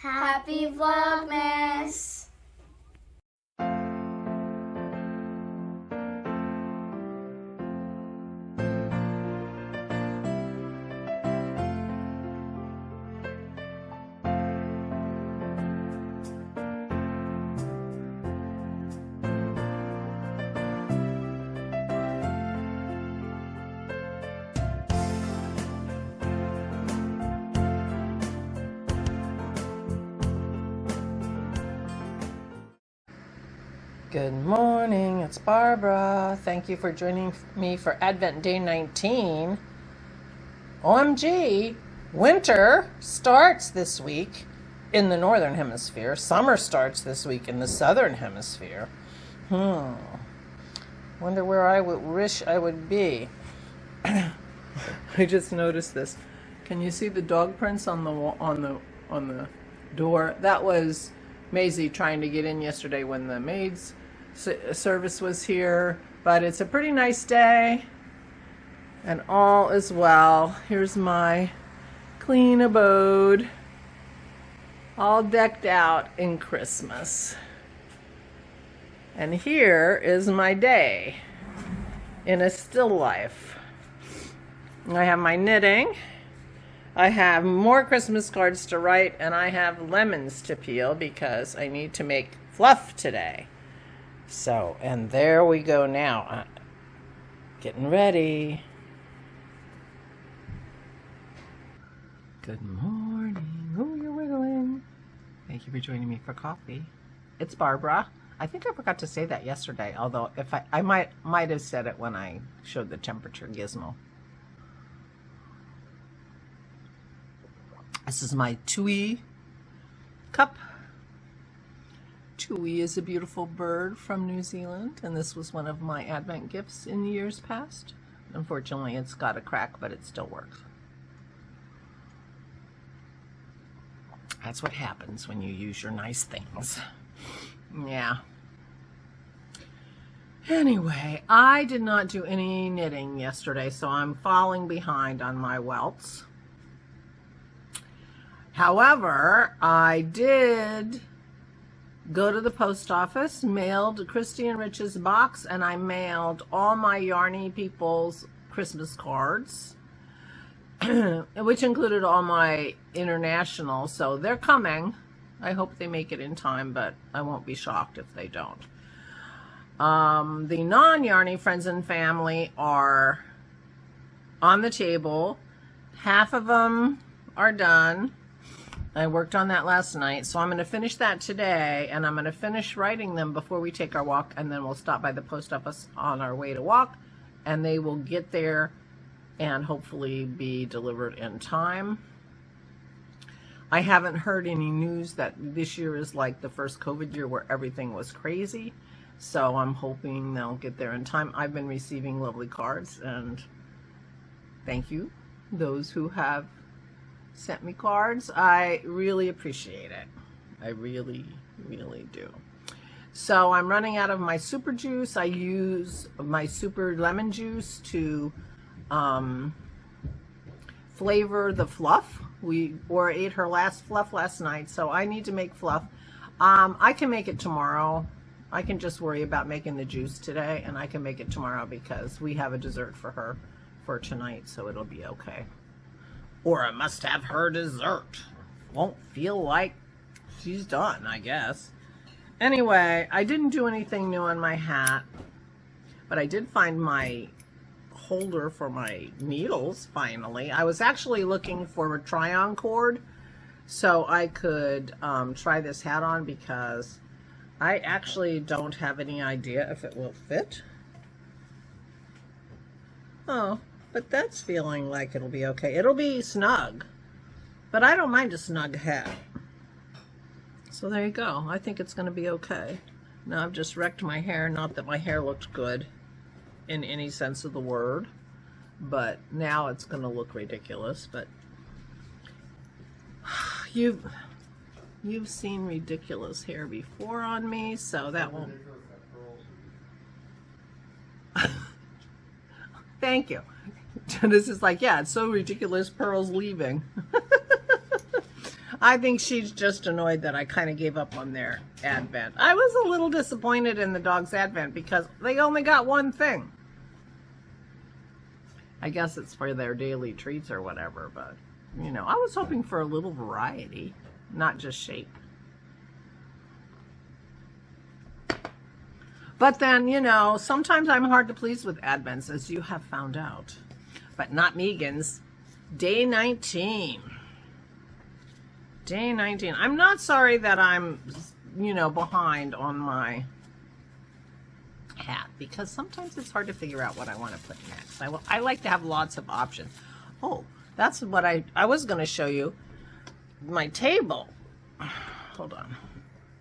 Happy Vlogmas! Good morning, it's Barbara. Thank you for joining me for Advent Day 19. OMG, winter starts this week in the Northern Hemisphere. Summer starts this week in the Southern Hemisphere. Wonder where I wish I would be. I just noticed this. Can you see the dog prints on the door? That was Maisie trying to get in yesterday when the maid's service was here, but it's a pretty nice day and all is well. Here's my clean abode, all decked out in Christmas. And here is my day in a still life. I have my knitting, I have more Christmas cards to write, and I have lemons to peel because I need to make fluff today. So, and there we go now. Getting ready. Good morning. Oh, you're wiggling. Thank you for joining me for coffee. It's Barbara. I think I forgot to say that yesterday, although if I might have said it when I showed the temperature gizmo. This is my Tui cup. Tui is a beautiful bird from New Zealand, and this was one of my Advent gifts in years past. Unfortunately, it's got a crack, but it still works. That's what happens when you use your nice things. Yeah. Anyway, I did not do any knitting yesterday, so I'm falling behind on my welts. However, I did go to the post office, mailed Christy and Rich's box, and I mailed all my Yarny people's Christmas cards, which included all my international, so they're coming. I hope they make it in time, but I won't be shocked if they don't. The non-Yarny friends and family are on the table. Half of them are done. I worked on that last night, so I'm going to finish that today, and I'm going to finish writing them before we take our walk, and then we'll stop by the post office on our way to walk, and they will get there and hopefully be delivered in time. I haven't heard any news that this year is like the first COVID year where everything was crazy, so I'm hoping they'll get there in time. I've been receiving lovely cards, and thank you, those who have sent me cards. I really appreciate it. I really, really do. So I'm running out of my super juice. I use my super lemon juice to flavor the fluff. We ate her last fluff last night, so I need to make fluff. I can make it tomorrow. I can just worry about making the juice today, and I can make it tomorrow because we have a dessert for her for tonight, so it'll be okay. Or I must have her dessert. Won't feel like she's done, I guess. Anyway, I didn't do anything new on my hat, but I did find my holder for my needles, finally. I was actually looking for a try-on cord so I could try this hat on because I actually don't have any idea if it will fit. Oh. But that's feeling like it'll be okay. It'll be snug, but I don't mind a snug hat. So there you go. I think it's going to be okay. Now I've just wrecked my hair. Not that my hair looked good in any sense of the word, but now it's going to look ridiculous. But you've seen ridiculous hair before on me, so that won't. Thank you. This is like, yeah, it's so ridiculous, Pearl's leaving. I think she's just annoyed that I kind of gave up on their Advent. I was a little disappointed in the dog's Advent because they only got one thing. I guess it's for their daily treats or whatever, but, you know, I was hoping for a little variety, not just shape. But then, you know, sometimes I'm hard to please with Advents, as you have found out. But not Megan's. Day 19. Day 19. I'm not sorry that I'm, you know, behind on my hat, because sometimes it's hard to figure out what I want to put next. I like to have lots of options. Oh, that's what I was going to show you. My table. Hold on.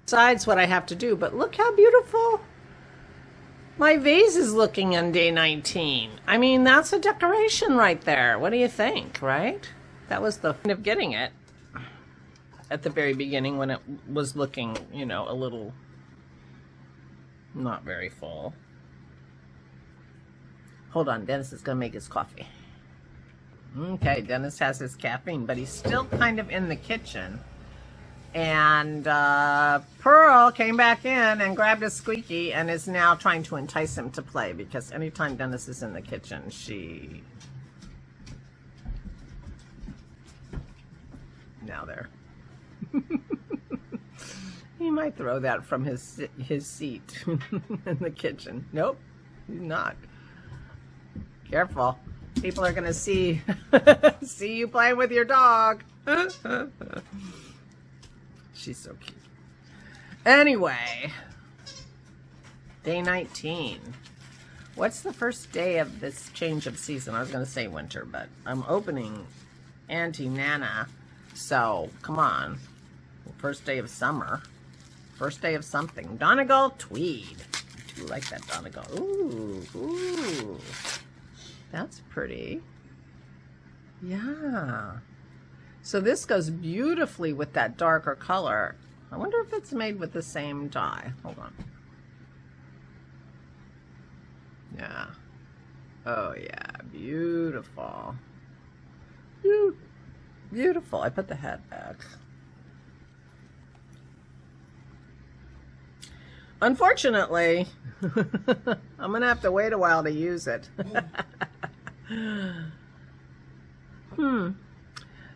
Besides what I have to do, but look how beautiful my vase is looking on day 19. I mean, that's a decoration right there. What do you think, right? That was the point of getting it at the very beginning when it was looking, you know, a little not very full. Hold on, Dennis is going to make his coffee. Okay, Dennis has his caffeine, but he's still kind of in the kitchen. And Pearl came back in and grabbed a squeaky and is now trying to entice him to play, because anytime Dennis is in the kitchen, she... Now there. He might throw that from his seat in the kitchen. Nope, he's not. Careful. People are going to see you playing with your dog. She's so cute. Anyway, day 19. What's the first day of this change of season? I was going to say winter, but I'm opening Auntie Nana. So, come on. First day of summer. First day of something. Donegal tweed. I do like that Donegal. Ooh, ooh. That's pretty. Yeah. So this goes beautifully with that darker color. I wonder if it's made with the same dye. Hold on. Yeah. Oh yeah, beautiful. Beautiful. I put the hat back. Unfortunately, I'm going to have to wait a while to use it.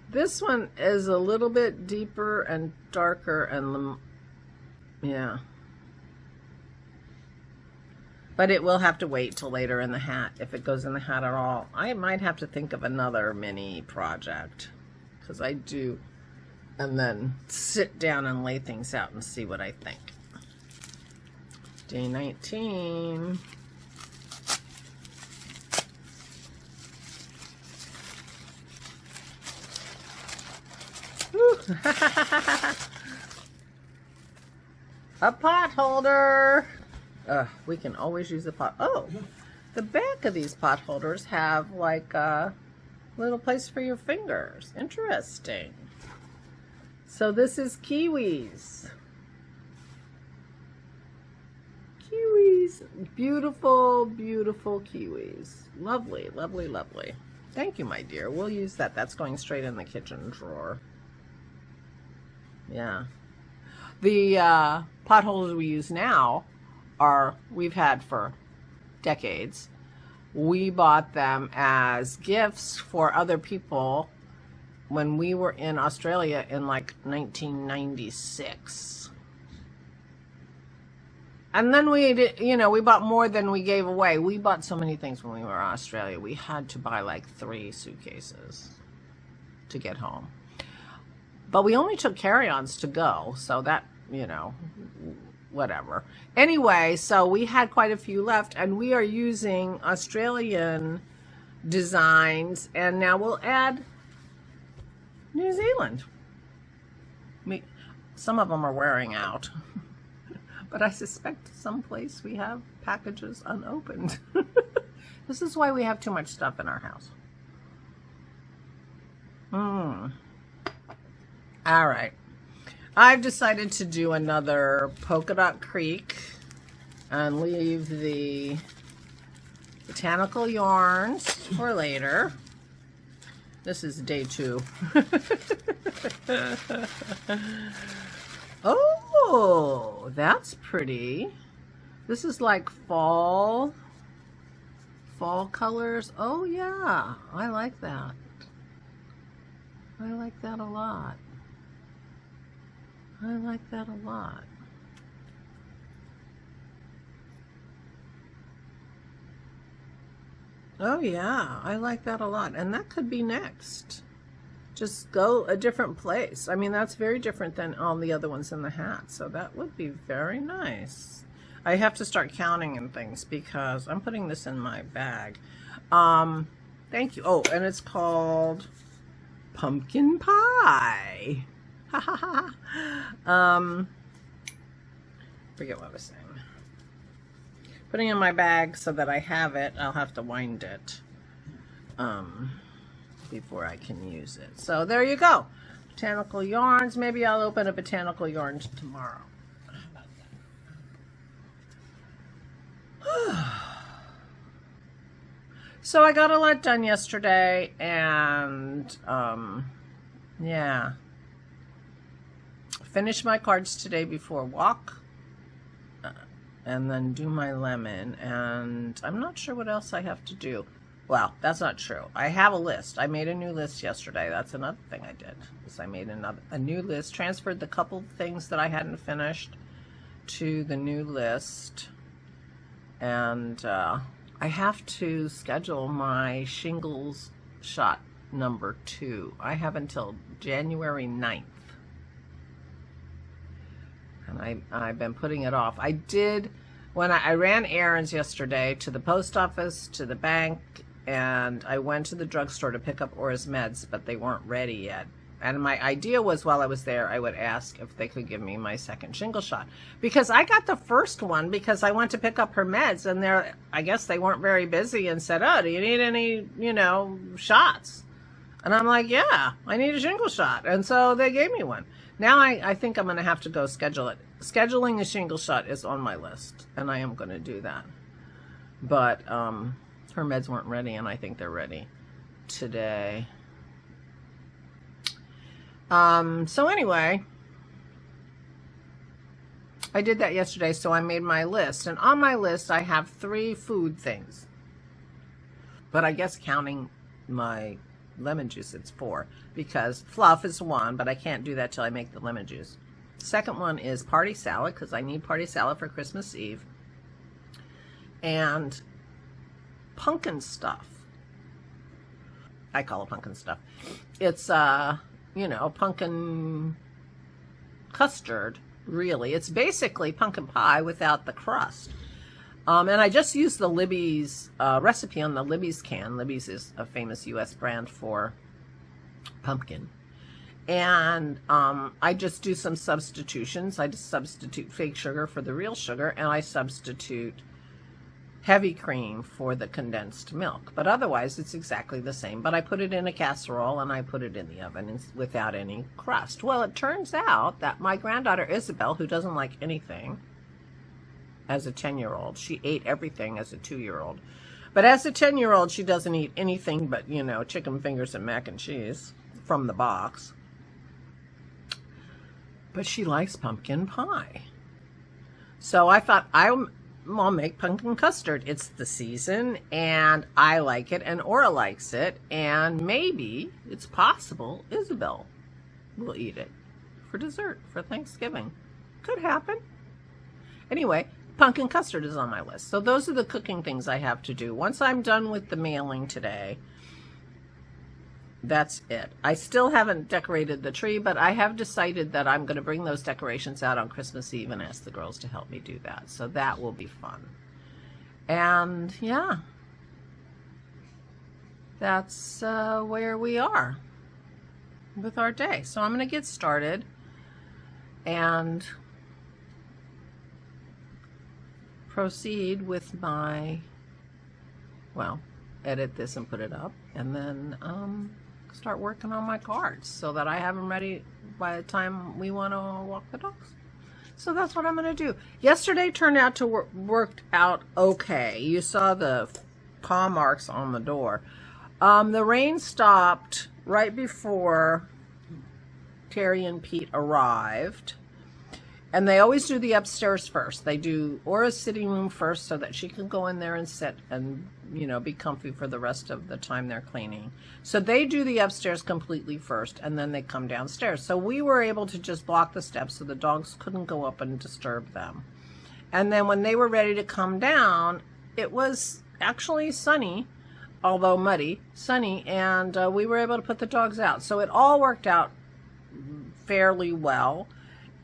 This one is a little bit deeper and darker and yeah. But it will have to wait till later in the hat, if it goes in the hat at all. I might have to think of another mini project, because I do, and then sit down and lay things out and see what I think. Day 19. A pot holder. We can always use a pot. Oh, the back of these pot holders have like a little place for your fingers. Interesting. So this is kiwis. Kiwis. Beautiful, beautiful kiwis. Lovely, lovely, lovely. Thank you, my dear. We'll use that. That's going straight in the kitchen drawer. Yeah. The pot holders we use now we've had for decades. We bought them as gifts for other people when we were in Australia in like 1996. And then we did, you know, we bought more than we gave away. We bought so many things when we were in Australia. We had to buy like 3 suitcases to get home. But we only took carry-ons to go, so that, you know, whatever. Anyway, so we had quite a few left, and we are using Australian designs, and now we'll add New Zealand. Some of them are wearing out, but I suspect someplace we have packages unopened. This is why we have too much stuff in our house. All right. I've decided to do another Polka Dot Creek and leave the botanical yarns for later. This is day 2. Oh, that's pretty. This is like fall colors. Oh yeah, I like that. I like that a lot. I like that a lot. Oh yeah, I like that a lot. And that could be next. Just go a different place. I mean, that's very different than all the other ones in the hat. So that would be very nice. I have to start counting and things because I'm putting this in my bag. Thank you. Oh, and it's called Pumpkin Pie. Ha ha ha. Forget what I was saying. Putting it in my bag so that I have it. I'll have to wind it before I can use it. So there you go. Botanical yarns. Maybe I'll open a botanical yarns tomorrow. How about that? So I got a lot done yesterday, and yeah. Finish my cards today before walk. And then do my lemon, and I'm not sure what else I have to do. Well, that's not true. I have a list. I made a new list yesterday. That's another thing I did. Is I made a new list, transferred the couple things that I hadn't finished to the new list, and I have to schedule my shingles shot number 2. I have until January 9th. And I've been putting it off. I did, when I ran errands yesterday to the post office, to the bank, and I went to the drugstore to pick up Aura's meds, but they weren't ready yet. And my idea was while I was there, I would ask if they could give me my second shingle shot. Because I got the first one because I went to pick up her meds, and I guess they weren't very busy and said, oh, do you need any, shots? And I'm like, yeah, I need a shingle shot. And so they gave me one. Now I think I'm going to have to go schedule it. Scheduling a shingle shot is on my list, and I am going to do that. But her meds weren't ready, and I think they're ready today. So anyway, I did that yesterday, so I made my list. And on my list, I have 3 food things. But I guess counting my lemon juice, it's 4, because fluff is 1, but I can't do that till I make the lemon juice. Second one is party salad, because I need party salad for Christmas Eve. And pumpkin stuff. I call it pumpkin stuff. It's pumpkin custard, really. It's basically pumpkin pie without the crust. And I just used the Libby's recipe on the Libby's can. Libby's is a famous U.S. brand for pumpkin. And I just do some substitutions. I just substitute fake sugar for the real sugar, and I substitute heavy cream for the condensed milk. But otherwise, it's exactly the same. But I put it in a casserole, and I put it in the oven without any crust. Well, it turns out that my granddaughter Isabel, who doesn't like anything, as a 10-year-old. She ate everything as a 2-year-old. But as a 10-year-old, she doesn't eat anything but, chicken fingers and mac and cheese from the box. But she likes pumpkin pie. So I thought, I'll make pumpkin custard. It's the season, and I like it, and Aura likes it, and maybe, it's possible, Isabel will eat it for dessert for Thanksgiving. Could happen. Anyway, pumpkin custard is on my list. So those are the cooking things I have to do. Once I'm done with the mailing today, that's it. I still haven't decorated the tree, but I have decided that I'm going to bring those decorations out on Christmas Eve and ask the girls to help me do that. So that will be fun. And yeah, that's where we are with our day. So I'm going to get started and proceed with my, edit this and put it up, and then start working on my cards so that I have them ready by the time we want to walk the dogs. So that's what I'm going to do. Yesterday turned out to worked out okay. You saw the paw marks on the door. The rain stopped right before Terry and Pete arrived. And they always do the upstairs first. They do Aura's sitting room first so that she can go in there and sit and, you know, be comfy for the rest of the time they're cleaning. So they do the upstairs completely first, and then they come downstairs. So we were able to just block the steps so the dogs couldn't go up and disturb them. And then when they were ready to come down, it was actually sunny, although muddy, sunny, and we were able to put the dogs out. So it all worked out fairly well.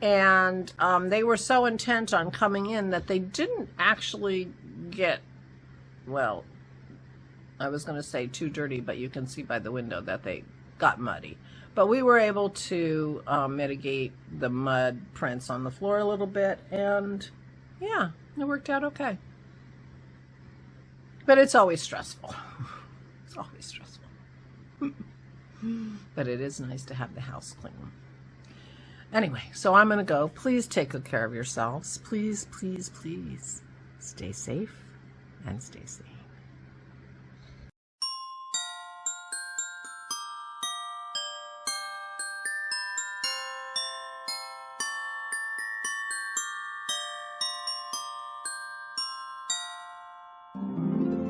And they were so intent on coming in that they didn't actually get, well, I was going to say too dirty, but you can see by the window that they got muddy. But we were able to mitigate the mud prints on the floor a little bit, and yeah, it worked out okay. But it's always stressful. It's always stressful. But it is nice to have the house clean. Anyway, so I'm going to go. Please take good care of yourselves. Please, please, please stay safe and stay sane.